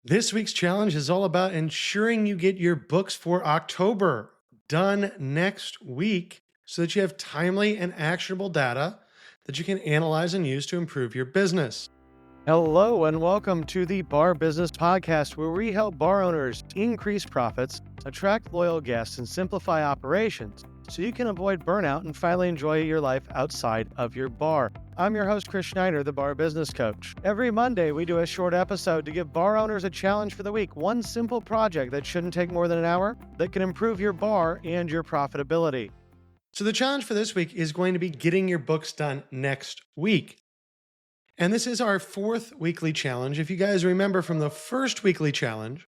This week's challenge is all about ensuring you get your books for October done next week so that you have timely and actionable data that you can analyze and use to improve your business. Hello, and welcome to the Bar Business Podcast, where we help bar owners increase profits, attract loyal guests, and simplify operations so you can avoid burnout and finally enjoy your life outside of your bar. I'm your host, Chris Schneider, the Bar Business Coach. Every Monday, we do a short episode to give bar owners a challenge for the week, one simple project that shouldn't take more than an hour that can improve your bar and your profitability. So the challenge for this week is going to be getting your books done next week. And this is our fourth weekly challenge. If you guys remember from the first weekly challenge,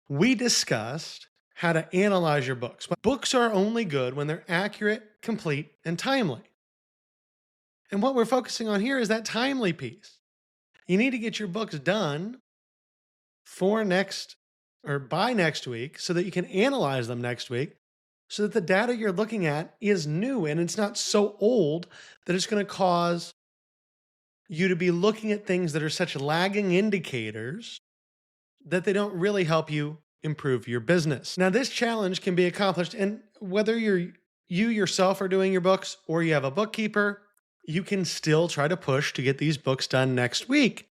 we discussed how to analyze your books. But books are only good when they're accurate, complete, and timely. And what we're focusing on here is that timely piece. You need to get your books done by next week so that you can analyze them next week, so that the data you're looking at is new and it's not so old that it's going to cause you to be looking at things that are such lagging indicators that they don't really help you improve your business. Now, this challenge can be accomplished, and whether you yourself are doing your books or you have a bookkeeper, you can still try to push to get these books done next week.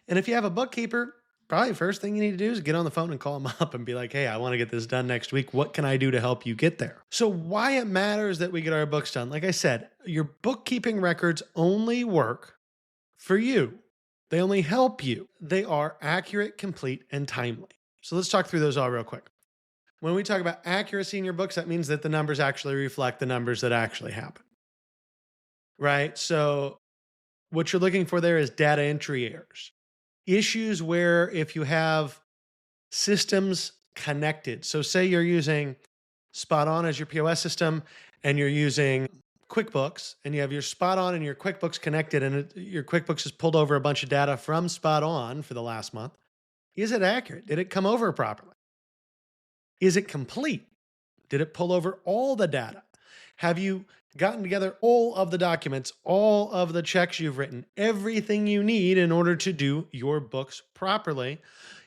And if you have a bookkeeper, probably first thing you need to do is get on the phone and call them up and be like, hey, I want to get this done next week. What can I do to help you get there? So why it matters that we get our books done. Like I said, your bookkeeping records only work for you. They only help you. They are accurate, complete, and timely. So let's talk through those all real quick. When we talk about accuracy in your books, that means that the numbers actually reflect the numbers that actually happen, right? So what you're looking for there is data entry errors. Issues where if you have systems connected, so say you're using Spot On as your POS system and you're using QuickBooks, and you have your Spot On and your QuickBooks connected, and your QuickBooks has pulled over a bunch of data from Spot On for the last month. Is it accurate? Did it come over properly? Is it complete? Did it pull over all the data? Have you gotten together all of the documents, all of the checks you've written, everything you need in order to do your books properly,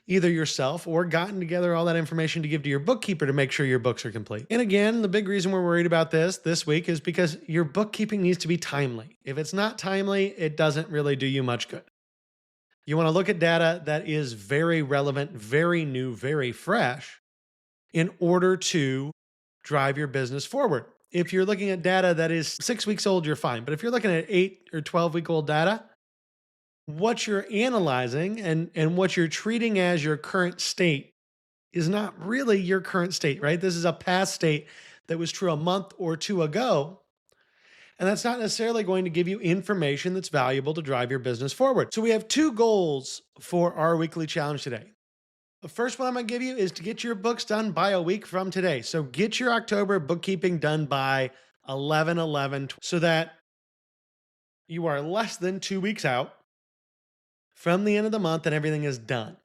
either yourself or gotten together all that information to give to your bookkeeper to make sure your books are complete? And again, the big reason we're worried about this week is because your bookkeeping needs to be timely. If it's not timely, it doesn't really do you much good. You want to look at data that is very relevant, very new, very fresh in order to drive your business forward. If you're looking at data that is 6 weeks old, you're fine. But if you're looking at 8 or 12-week-old data, what you're analyzing and what you're treating as your current state is not really your current state, right? This is a past state that was true a month or two ago. And that's not necessarily going to give you information that's valuable to drive your business forward. So we have two goals for our weekly challenge today. The first one I'm going to give you is to get your books done by a week from today. So get your October bookkeeping done by 11/11 so that you are less than 2 weeks out from the end of the month and everything is done.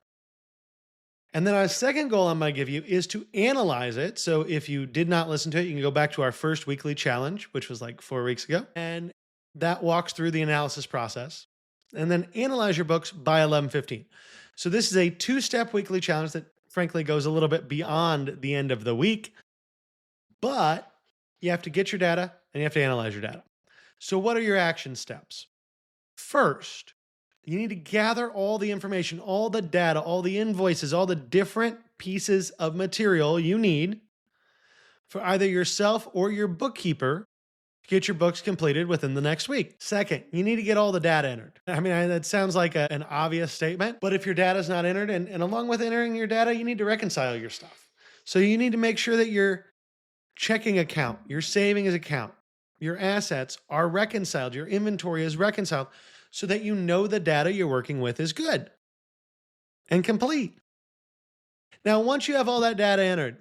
And then our second goal I'm going to give you is to analyze it. So if you did not listen to it, you can go back to our first weekly challenge, which was like 4 weeks ago. And that walks through the analysis process. And then analyze your books by 11/15. So this is a 2-step weekly challenge that frankly goes a little bit beyond the end of the week. But you have to get your data and you have to analyze your data. So what are your action steps? First, you need to gather all the information, all the data, all the invoices, all the different pieces of material you need for either yourself or your bookkeeper to get your books completed within the next week. Second, you need to get all the data entered. I mean, that sounds like an obvious statement, but if your data is not entered, and along with entering your data, you need to reconcile your stuff. So you need to make sure that your checking account, your savings account, your assets are reconciled, your inventory is reconciled, so that you know the data you're working with is good and complete. Now, once you have all that data entered,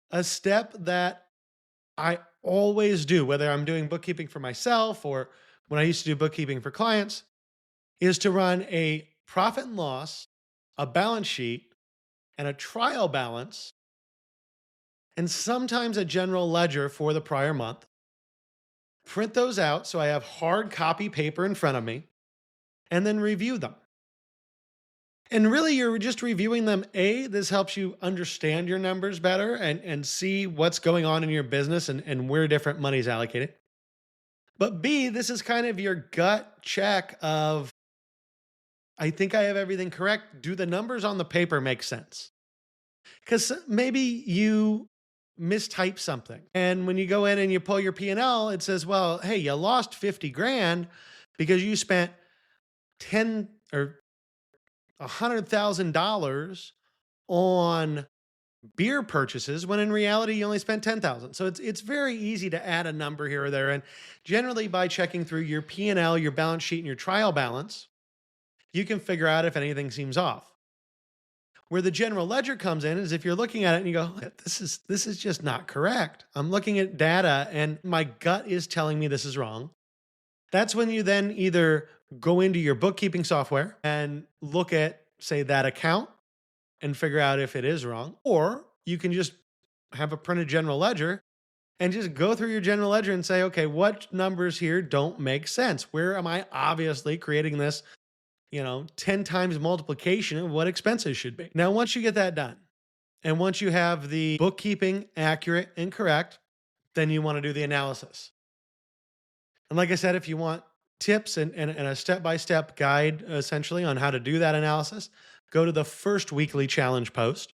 a step that I always do, whether I'm doing bookkeeping for myself or when I used to do bookkeeping for clients, is to run a profit and loss, a balance sheet, and a trial balance, and sometimes a general ledger for the prior month. Print those out so I have hard copy paper in front of me, and then review them. And really, you're just reviewing them. A, this helps you understand your numbers better and see what's going on in your business and where different money is allocated. But B, this is kind of your gut check of, I think I have everything correct. Do the numbers on the paper make sense? Because maybe you mistype something. And when you go in and you pull your P&L, it says, well, hey, you lost 50 grand because you spent 10 or $100,000 on beer purchases when in reality you only spent 10,000. So it's very easy to add a number here or there. And generally by checking through your P&L, your balance sheet, and your trial balance, you can figure out if anything seems off. Where the general ledger comes in is if you're looking at it and you go, this is just not correct. I'm looking at data and my gut is telling me this is wrong. That's when you then either go into your bookkeeping software and look at, say, that account and figure out if it is wrong, or you can just have a printed general ledger and just go through your general ledger and say, okay, what numbers here don't make sense? Where am I obviously creating this 10 times multiplication of what expenses should be? Now, once you get that done, and once you have the bookkeeping accurate and correct, then you want to do the analysis. And like I said, if you want tips and a step-by-step guide, essentially, on how to do that analysis, go to the first weekly challenge post,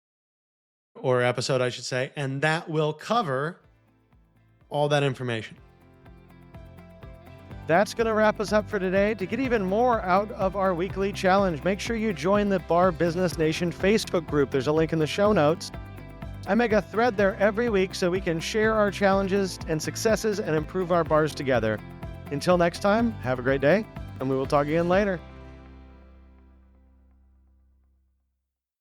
or episode, I should say, and that will cover all that information. That's going to wrap us up for today. To get even more out of our weekly challenge, make sure you join the Bar Business Nation Facebook group. There's a link in the show notes. I make a thread there every week so we can share our challenges and successes and improve our bars together. Until next time, have a great day, and we will talk again later.